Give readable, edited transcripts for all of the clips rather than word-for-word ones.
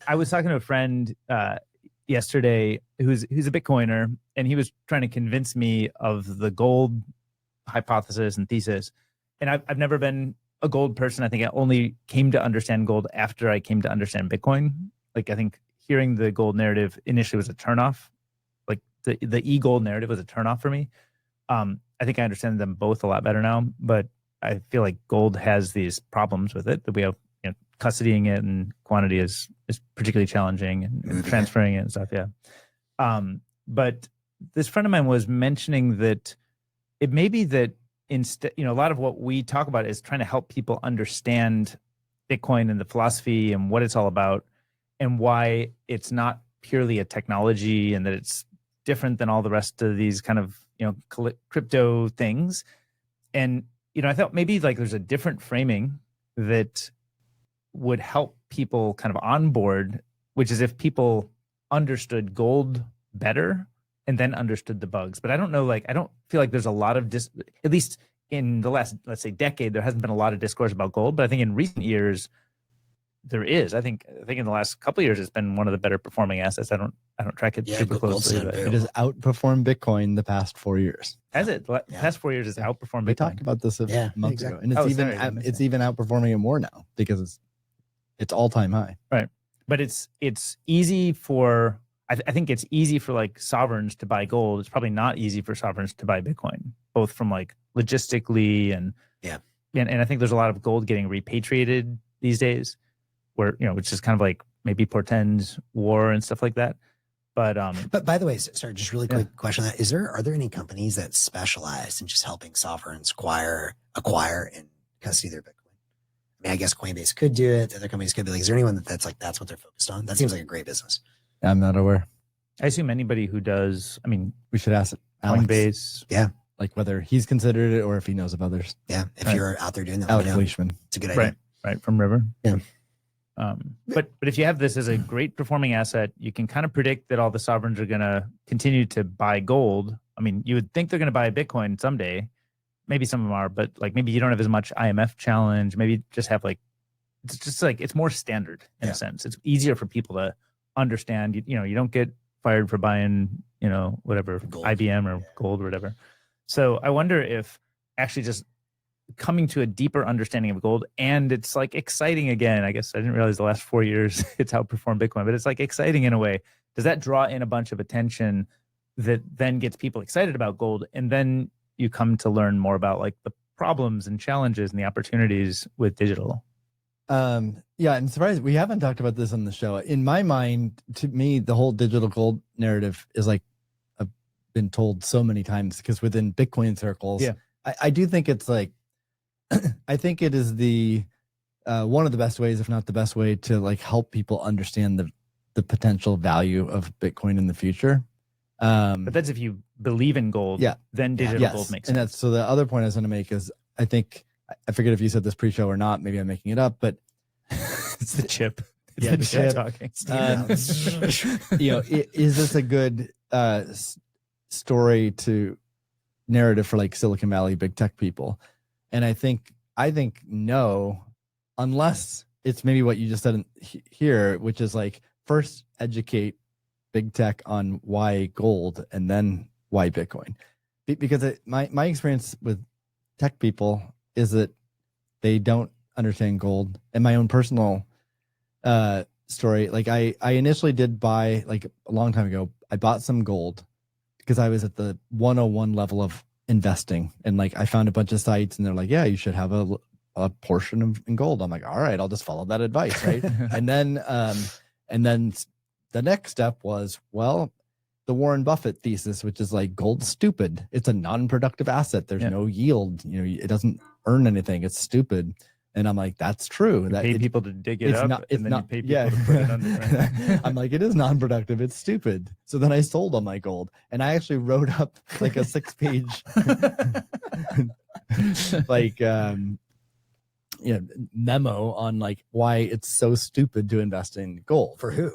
I was talking to a friend yesterday who's a Bitcoiner, and he was trying to convince me of the gold hypothesis and thesis. And I've never been a gold person. I think I only came to understand gold after I came to understand Bitcoin. Like, I think hearing the gold narrative initially was a turnoff. Like the e-gold narrative was a turnoff for me. I think I understand them both a lot better now, but I feel like gold has these problems with it that we have, custodying it, and quantity is particularly challenging, and transferring it and stuff. Yeah. But this friend of mine was mentioning that it may be that instead, a lot of what we talk about is trying to help people understand Bitcoin and the philosophy and what it's all about, and why it's not purely a technology, and that it's different than all the rest of these kind of, crypto things. And, I thought maybe like there's a different framing that would help people kind of on board, which is if people understood gold better and then understood the bugs. But I don't know, I don't feel like there's a lot of at least in the last, let's say, decade, there hasn't been a lot of discourse about gold. But I think in recent years, there is. I think in the last couple of years, it's been one of the better performing assets. I don't track it super closely, but it has outperformed Bitcoin the past 4 years. Has it? The past 4 years, it's outperformed Bitcoin. We talked about this a month ago, and it's even outperforming it more now because it's all-time high. Right, but it's easy for. I think it's easy for like sovereigns to buy gold. It's probably not easy for sovereigns to buy Bitcoin, both from like logistically and I think there's a lot of gold getting repatriated these days, where which is kind of like maybe portends war and stuff like that. But by the way, sorry, just really quick question on that. Are there any companies that specialize in just helping sovereigns acquire and custody their Bitcoin? I mean, I guess Coinbase could do it. Other companies could be like, is there anyone that's what they're focused on? That seems like a great business. I'm not aware. I assume anybody who does, we should ask Alex. Coinbase. Yeah. Like whether he's considered it or if he knows of others. Yeah. If you're out there doing that, Alex Leishman. It's a good idea. Right. From River. Yeah. But if you have this as a great performing asset, you can kind of predict that all the sovereigns are going to continue to buy gold. You would think they're going to buy Bitcoin someday. Maybe some of them are, but like maybe you don't have as much IMF challenge. Maybe just have it's more standard in a sense. It's easier for people to understand. You don't get fired for buying, whatever, gold. IBM or gold or whatever. So I wonder if actually just coming to a deeper understanding of gold, and it's like exciting again. I guess I didn't realize the last 4 years it's outperformed Bitcoin, but it's like exciting in a way. Does that draw in a bunch of attention that then gets people excited about gold? And then you come to learn more about like the problems and challenges and the opportunities with digital. I'm surprised we haven't talked about this on the show. In my mind, to me, the whole digital gold narrative is like I've been told so many times, because within Bitcoin circles, I do think it's like I think it is the one of the best ways, if not the best way, to like help people understand the potential value of Bitcoin in the future. But that's if you believe in gold, then digital gold makes sense. And that's so the other point I was going to make is I think I forget if you said this pre-show or not. Maybe I'm making it up, but it's the chip. It's the chip talking. Is this a good story to narrative for like Silicon Valley big tech people? And I think no, unless it's maybe what you just said here, which is like first educate big tech on why gold and then why Bitcoin, because my experience with tech people is that they don't understand gold. And my own personal story, like I initially did buy, like a long time ago, I bought some gold because I was at the 101 level of investing, and like I found a bunch of sites and they're like, yeah, you should have a portion in gold. I'm like, all right, I'll just follow that advice, right? and then the next step was, well, the Warren Buffett thesis, which is like gold's stupid. It's a non-productive asset. There's no yield. It doesn't earn anything. It's stupid. And I'm like, that's true. You pay people to dig it up, and then you pay people to put it under. Right? I'm like, it is non-productive. It's stupid. So then I sold all my gold, and I actually wrote up like a 6-page, memo on like why it's so stupid to invest in gold. For who?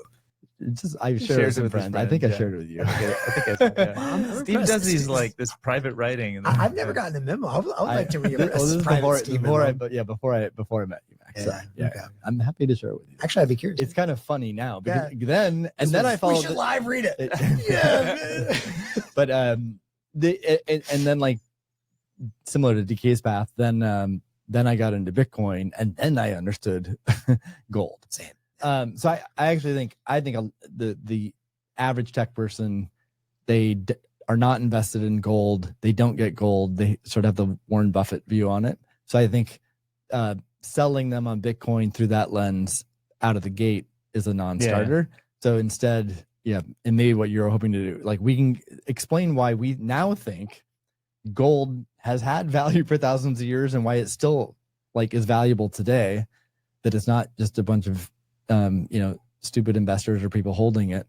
It's just I He shared it shares with it with his friends. I think I friends, yeah. shared it with you. I think I said, yeah. I'm Steve impressed. does This these is- like this private writing. And I've never gotten the memo. I would like to read a this is private before, Steve before I, memo. before I met you, Max. So, Yeah, okay. I'm happy to share it with you. Actually, I'd be curious. It's kind of funny now because Yeah. then and then I we followed. should live read it. Yeah, man. but and then like similar to DK's path, then I got into Bitcoin and then I understood gold. Same. So I actually think the average tech person, they are not invested in gold. They don't get gold. They sort of have the Warren Buffett view on it. So I think selling them on Bitcoin through that lens out of the gate is a non-starter. So instead, and maybe what you're hoping to do, like we can explain why we now think gold has had value for thousands of years and why it still like is valuable today, that it's not just a bunch of stupid investors or people holding it.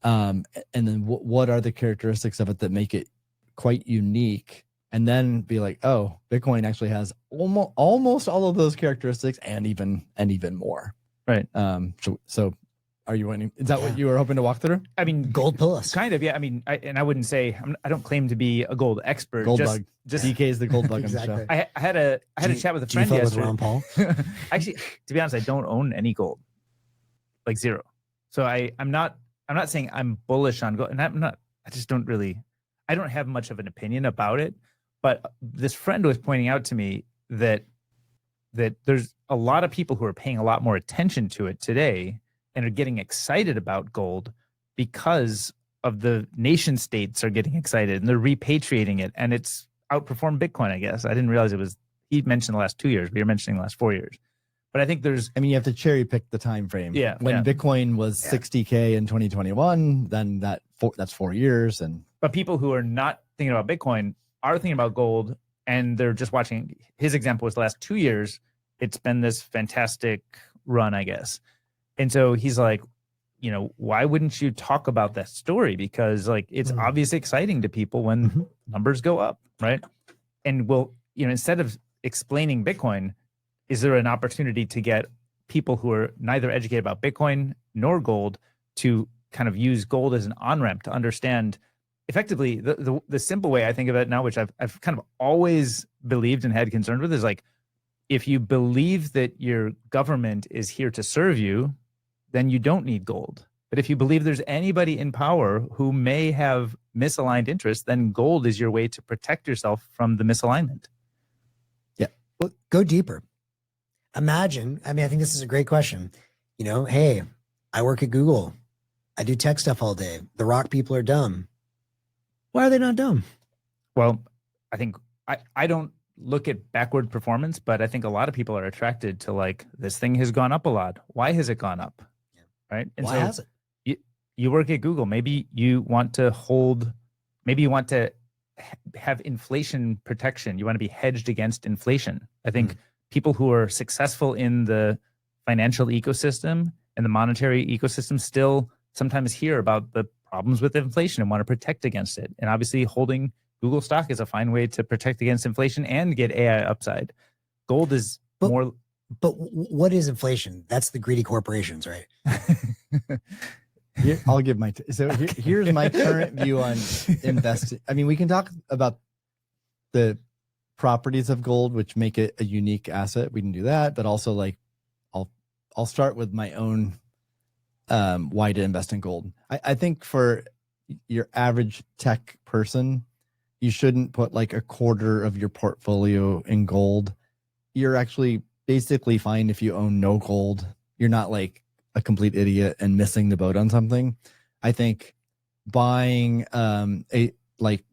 And then what are the characteristics of it that make it quite unique? And then be like, oh, Bitcoin actually has almost all of those characteristics and even more. Right. So are you wanting? Is that what you were hoping to walk through? I mean, Gold plus. kind of, yeah. I mean, I wouldn't say I don't claim to be a gold expert. Gold just, bug. Just DK is the gold bug Exactly. on the show. I had a chat with a Do you friend follow with yesterday. Ron Paul? Actually, to be honest, I don't own any gold, like zero. So I'm not saying I'm bullish on gold, and I just don't really. I don't have much of an opinion about it. But this friend was pointing out to me that there's a lot of people who are paying a lot more attention to it today and are getting excited about gold because of the nation states are getting excited and they're repatriating it, and it's outperformed Bitcoin, I guess. I didn't realize it was. He mentioned the last 2 years, but you're mentioning the last 4 years. But I think there's. I mean, you have to cherry pick the time frame. Yeah. When Bitcoin was 60K in 2021, then that's 4 years. But people who are not thinking about Bitcoin are thinking about gold, and they're just watching. His example was the last 2 years. It's been this fantastic run, I guess. And so he's like, why wouldn't you talk about that story? Because like it's obviously exciting to people when numbers go up, right? And instead of explaining Bitcoin, is there an opportunity to get people who are neither educated about Bitcoin nor gold to kind of use gold as an on-ramp to understand effectively the simple way I think of it now, which I've kind of always believed and had concern with, is like, if you believe that your government is here to serve you, then you don't need gold. But if you believe there's anybody in power who may have misaligned interests, then gold is your way to protect yourself from the misalignment. Yeah. Well, go deeper. Imagine, I think this is a great question. Hey, I work at Google. I do tech stuff all day. The rock people are dumb. Why are they not dumb? Well, I think I don't look at backward performance, but I think a lot of people are attracted to like, this thing has gone up a lot. Why has it gone up? Yeah. Right. And Why has it? You work at Google. Maybe you want to have inflation protection. You want to be hedged against inflation. I think people who are successful in the financial ecosystem and the monetary ecosystem still sometimes hear about the problems with inflation and want to protect against it. And obviously holding Google stock is a fine way to protect against inflation and get AI upside. Gold is more. But what is inflation? That's the greedy corporations, right? I'll give my here's my current view on investing. I mean, we can talk about the properties of gold, which make it a unique asset. We can do that, but also like I'll start with my own why to invest in gold. I think for your average tech person, you shouldn't put like a quarter of your portfolio in gold. You're actually basically fine if you own no gold. You're not like a complete idiot and missing the boat on something. I think buying a like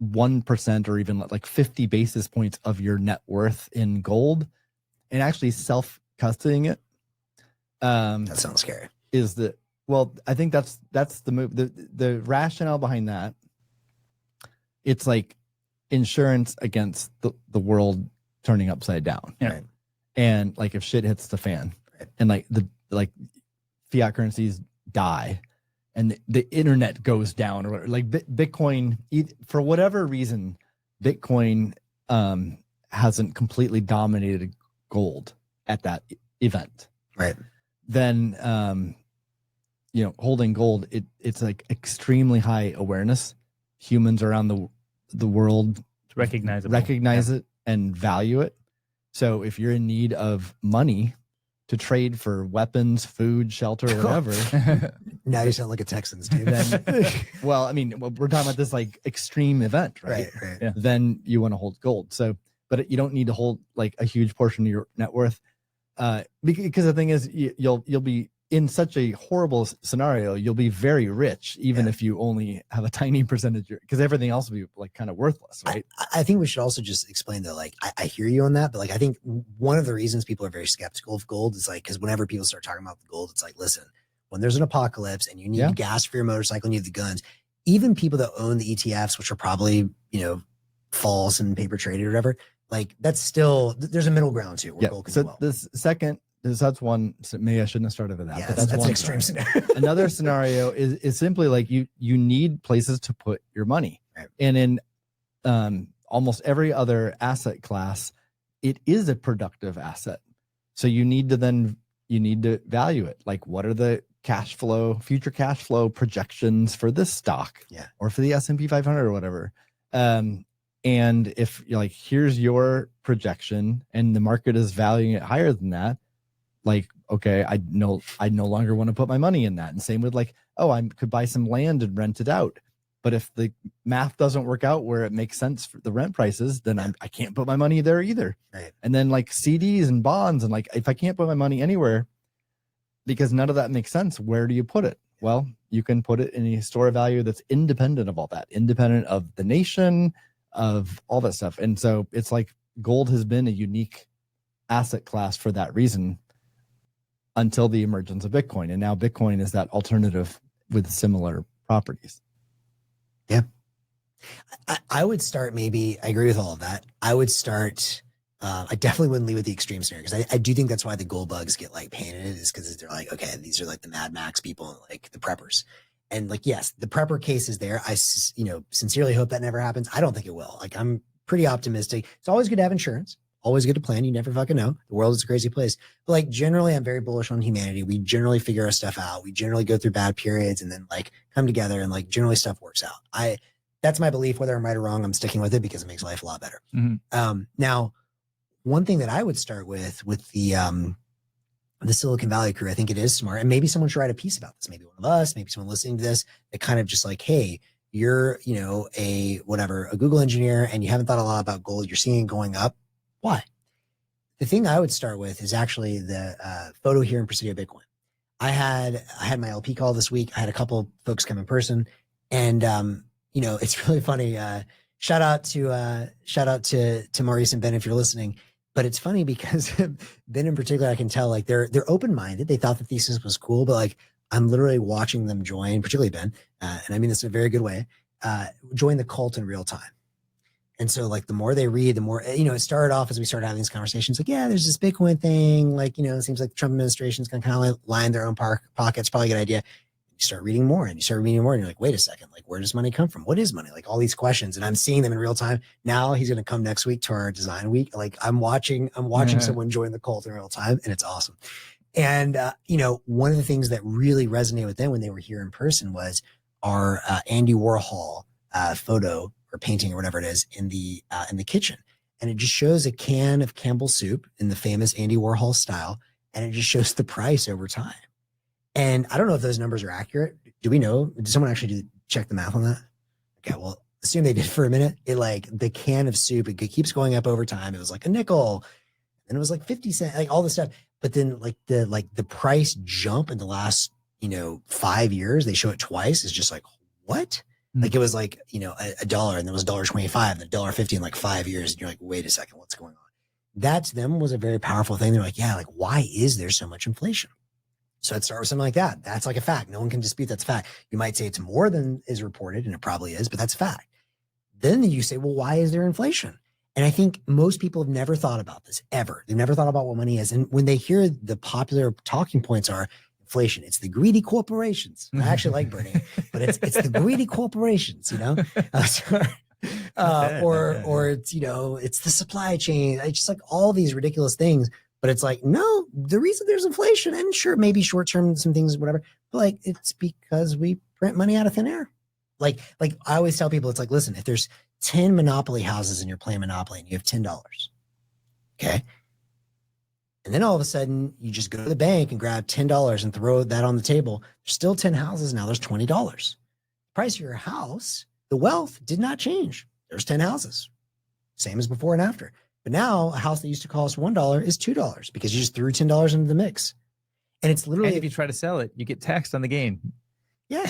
1% or even like 50 basis points of your net worth in gold and actually self-custodying it. That sounds scary. I think that's the move. The rationale behind that, it's like insurance against the world turning upside down. Yeah. Right. And like if shit hits the fan, right, and like fiat currencies die and the internet goes down or whatever, like Bitcoin, for whatever reason, Bitcoin hasn't completely dominated gold at that event. Right. Then holding gold, it's like extremely high awareness. Humans around the world Recognize it and value it. So if you're in need of money to trade for weapons, food, shelter, whatever. Now you sound like a Texans dude. Well, I mean, we're talking about this like extreme event, right? Right. Yeah. Then you want to hold gold. So, but you don't need to hold like a huge portion of your net worth, because the thing is, you'll be in such a horrible scenario. You'll be very rich, even if you only have a tiny percentage, because everything else will be like kind of worthless, right? I think we should also just explain that, like, I hear you on that, but like, I think one of the reasons people are very skeptical of gold is like, because whenever people start talking about the gold, it's like, listen, when there's an apocalypse and you need gas for your motorcycle, you need the guns, even people that own the ETFs, which are probably, false and paper traded or whatever, like that's still, there's a middle ground too. Where gold can so this second, that's one, so maybe I shouldn't have started with that. Yeah, but that's one an extreme scenario. Another scenario is simply like you need places to put your money. Right. And in almost every other asset class, it is a productive asset. So you need to value it. Like, what are the future cash flow projections for this stock or for the S&P 500 or whatever? And if you're like, here's your projection and the market is valuing it higher than that, like, okay, I no longer want to put my money in that. And same with like, I could buy some land and rent it out. But if the math doesn't work out where it makes sense for the rent prices, then I can't put my money there either. Right. And then like CDs and bonds, and like, if I can't put my money anywhere because none of that makes sense, where do you put it? Well, you can put it in a store of value that's independent of all that, independent of the nation, of all that stuff. And so it's like gold has been a unique asset class for that reason until the emergence of Bitcoin. And now Bitcoin is that alternative with similar properties. Yeah. I would start, maybe, I agree with all of that. I would start, I definitely wouldn't lead with the extreme scenario, because I do think that's why the gold bugs get like painted, is because they're like, okay, these are like the Mad Max people, like the preppers. And like, yes, the prepper case is there. I, sincerely hope that never happens. I don't think it will. Like, I'm pretty optimistic. It's always good to have insurance. Always good to plan. You never fucking know. The world is a crazy place. But like, generally, I'm very bullish on humanity. We generally figure our stuff out. We generally go through bad periods and then like come together, and like generally stuff works out. That's my belief. Whether I'm right or wrong, I'm sticking with it because it makes life a lot better. Mm-hmm. Now, one thing that I would start with the Silicon Valley crew, I think it is smart, and maybe someone should write a piece about this. Maybe one of us, maybe someone listening to this, that kind of just like, hey, you're, a Google engineer, and you haven't thought a lot about gold. You're seeing it going up. Why? The thing I would start with is actually the photo here in Presidio Bitcoin. I had my LP call this week. I had a couple folks come in person, and it's really funny. Shout out to Maurice and Ben if you're listening. But it's funny because Ben in particular, I can tell like they're open-minded. They thought the thesis was cool, but like I'm literally watching them join, particularly Ben, and I mean this in a very good way, join the cult in real time. And so like the more they read, the more, it started off as we started having these conversations, like, yeah, there's this Bitcoin thing. Like, it seems like the Trump administration's going to kind of like line their own pockets. Probably a good idea. You start reading more and you're like, wait a second, like, where does money come from? What is money? Like all these questions, and I'm seeing them in real time. Now he's going to come next week to our design week. Like I'm watching someone join the cult in real time, and it's awesome. And, one of the things that really resonated with them when they were here in person was our Andy Warhol photo or painting or whatever it is in the kitchen. And it just shows a can of Campbell's soup in the famous Andy Warhol style. And it just shows the price over time. And I don't know if those numbers are accurate. Do we know? Did someone actually check the math on that? Okay, well, assume they did for a minute. It like the can of soup, it keeps going up over time. It was like a nickel, and it was like 50 cents, like all this stuff. But then like the price jump in the last, 5 years, they show it twice. It's just like, what? Like it was like, a dollar, and there was $1.25 and $1.50 in like 5 years. And you're like, wait a second, what's going on? That to them was a very powerful thing. They're like, yeah, like why is there so much inflation? So I'd start with something like that. That's like a fact. No one can dispute that's a fact. You might say it's more than is reported, and it probably is, but that's a fact. Then you say, well, why is there inflation? And I think most people have never thought about this ever. They've never thought about what money is. And when they hear the popular talking points are inflation, it's the greedy corporations. I actually like Bernie, but it's the greedy corporations, or it's, it's the supply chain. It's just like all these ridiculous things. But it's like, no, the reason there's inflation, and sure, maybe short term, some things, whatever, but like, it's because we print money out of thin air. Like I always tell people, it's like, listen, if there's 10 Monopoly houses and you're playing Monopoly and you have $10, okay? And then all of a sudden you just go to the bank and grab $10 and throw that on the table. There's still 10 houses. Now there's $20. The price of your house, the wealth did not change. There's 10 houses, same as before and after. But now a house that used to cost $1 is $2 because you just threw $10 into the mix. And it's literally, and if you try to sell it, you get taxed on the gain. yeah.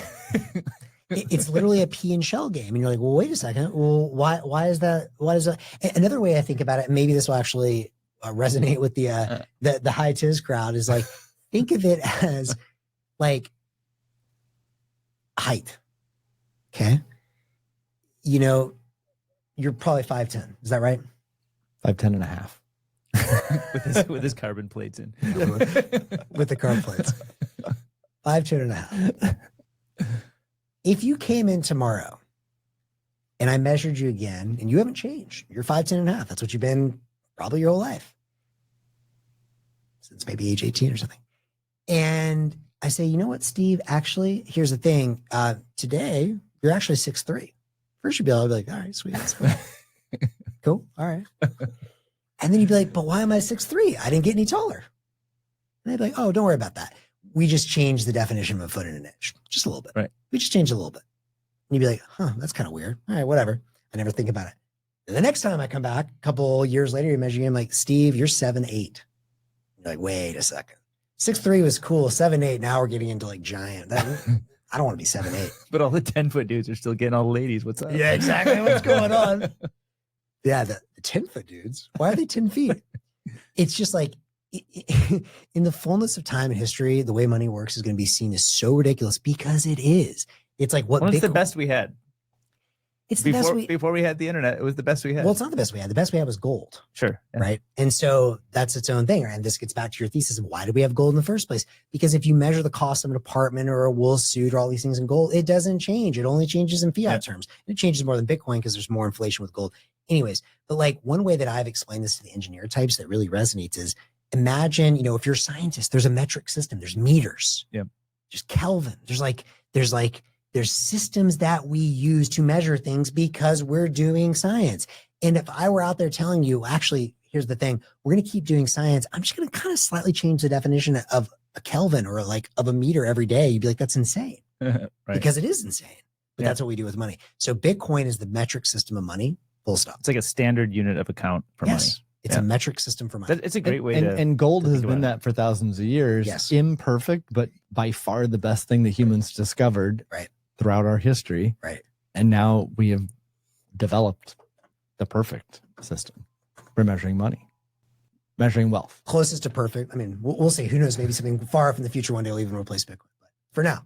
It's literally a pea and shell game. And you're like, well, wait a second. Well, why is that? Why is that? Another way I think about it, and maybe this will actually resonate with the high tiz crowd, is like, think of it as like height. Okay. You know, you're probably 5'10". Is that right? 5'10" and a half. with his carbon plates in. With the carbon plates. 5'10" and a half. If you came in tomorrow and I measured you again and you haven't changed, you're 5'10" and a half. That's what you've been probably your whole life. Since maybe age 18 or something. And I say, you know what, Steve, actually, here's the thing. Today, you're actually 6'3". First you'd be able to be like, all right, sweet. That's cool. Cool. All right. And then you'd be like, but why am I 6'3"? I didn't get any taller. And they'd be like, oh, don't worry about that. We just changed the definition of a foot and an inch. Just a little bit. Right. We just changed a little bit. And you'd be like, huh, that's kind of weird. All right, whatever. I never think about it. And the next time I come back, a couple years later, you measure him like, Steve, you're 7'8". You're like, wait a second. 6'3" was cool. 7'8". Now we're getting into like giant. I don't want to be 7'8". But all the 10-foot dudes are still getting all the ladies. What's up? Yeah, exactly. What's going on? Yeah, the 10-foot dudes. Why are they 10 feet? It's just like, in the fullness of time and history, the way money works is going to be seen as so ridiculous because it is. It's like what it's the best we had. It's the best before we had the internet. It was the best we had. Well, it's not the best we had. The best we had was gold. Sure. Yeah. Right. And so that's its own thing. And this gets back to your thesis of why did we have gold in the first place? Because if you measure the cost of an apartment or a wool suit or all these things in gold, it doesn't change. It only changes in fiat terms. And it changes more than Bitcoin because there's more inflation with gold. Anyways, but like one way that I've explained this to the engineer types that really resonates is imagine, you know, if you're a scientist, there's a metric system, there's meters, there's Kelvin, there's systems that we use to measure things because we're doing science. And if I were out there telling you, actually, here's the thing, we're going to keep doing science, I'm just going to kind of slightly change the definition of a Kelvin or like of a meter every day. You'd be like, that's insane. Right. Because it is insane. But that's what we do with money. So Bitcoin is the metric system of money, full stop. It's like a standard unit of account for money. It's a metric system for money. It's a great way and gold has been that for thousands of years. Yes. Imperfect, but by far the best thing that humans discovered throughout our history. Right. And now we have developed the perfect system for measuring money, measuring wealth. Closest to perfect. I mean, we'll see. Who knows? Maybe something far from the future one day will even replace Bitcoin. But for now.